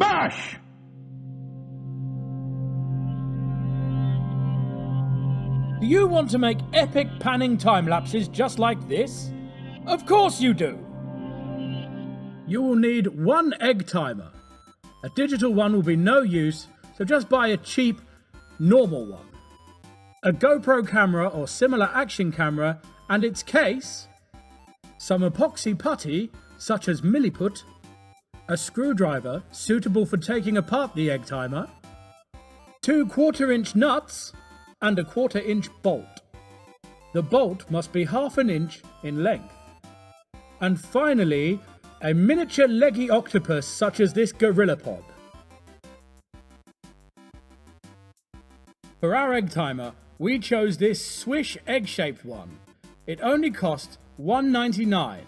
Bash! Do you want to make epic panning time lapses just like this? Of course you do! You will need one egg timer. A digital one will be no use, so just buy a cheap, normal one. A GoPro camera or similar action camera and its case, some epoxy putty such as Milliput, a screwdriver suitable for taking apart the egg timer, 2 1/4-inch nuts, and a 1/4-inch bolt. The bolt must be 1/2 inch in length. And finally, a miniature leggy octopus such as this gorilla pod. For our egg timer, we chose this swish egg-shaped one. It only cost $1.99.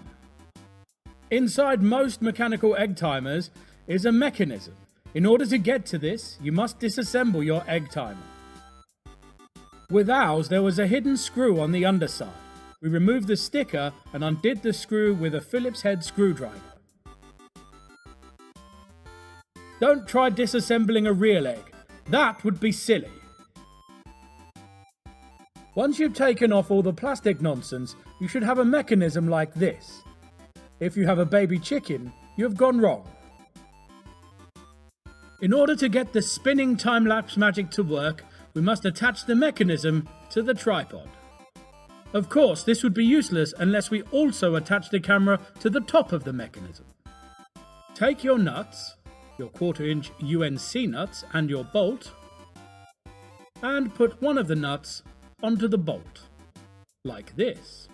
Inside most mechanical egg timers is a mechanism. In order to get to this, you must disassemble your egg timer. With ours, there was a hidden screw on the underside. We removed the sticker and undid the screw with a Phillips head screwdriver. Don't try disassembling a real egg. That would be silly. Once you've taken off all the plastic nonsense, you should have a mechanism like this. If you have a baby chicken, you have gone wrong. In order to get the spinning time-lapse magic to work, we must attach the mechanism to the tripod. Of course, this would be useless unless we also attach the camera to the top of the mechanism. Take your nuts, your 1/4-inch UNC nuts, and your bolt, and put one of the nuts onto the bolt, like this.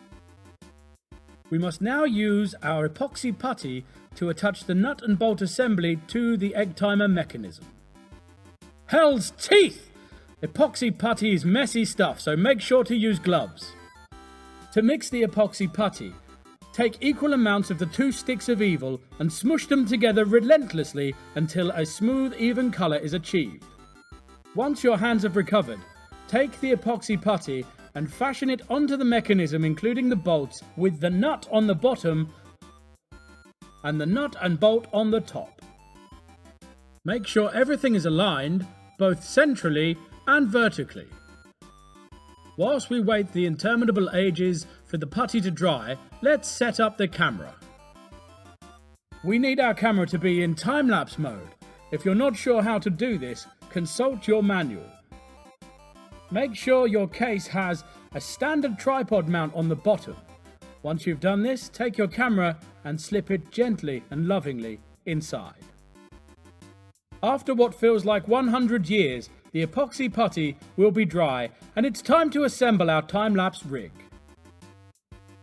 We must now use our epoxy putty to attach the nut and bolt assembly to the egg timer mechanism. Hell's teeth! Epoxy putty is messy stuff, so make sure to use gloves. To mix the epoxy putty, take equal amounts of the 2 sticks of evil and smush them together relentlessly until a smooth, even colour is achieved. Once your hands have recovered, take the epoxy putty and fashion it onto the mechanism, including the bolts, with the nut on the bottom and the nut and bolt on the top. Make sure everything is aligned, both centrally and vertically. Whilst we wait the interminable ages for the putty to dry, let's set up the camera. We need our camera to be in time-lapse mode. If you're not sure how to do this, consult your manual. Make sure your case has a standard tripod mount on the bottom. Once you've done this, take your camera and slip it gently and lovingly inside. After what feels like 100 years, the epoxy putty will be dry and it's time to assemble our time-lapse rig.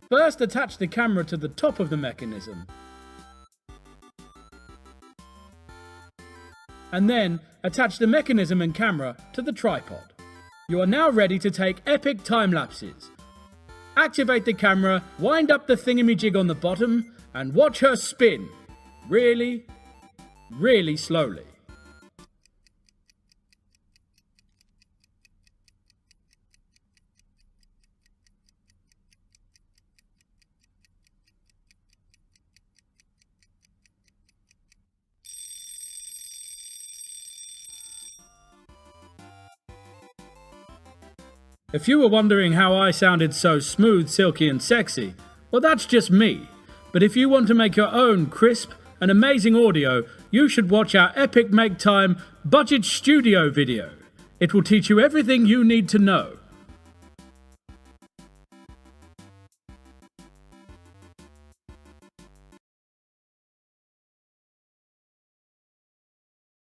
First, attach the camera to the top of the mechanism. And then, attach the mechanism and camera to the tripod. You are now ready to take epic time lapses. Activate the camera, wind up the thingamajig on the bottom, and watch her spin. Really, really slowly. If you were wondering how I sounded so smooth, silky and sexy, well that's just me. But if you want to make your own crisp and amazing audio, you should watch our epic make time budget studio video. It will teach you everything you need to know.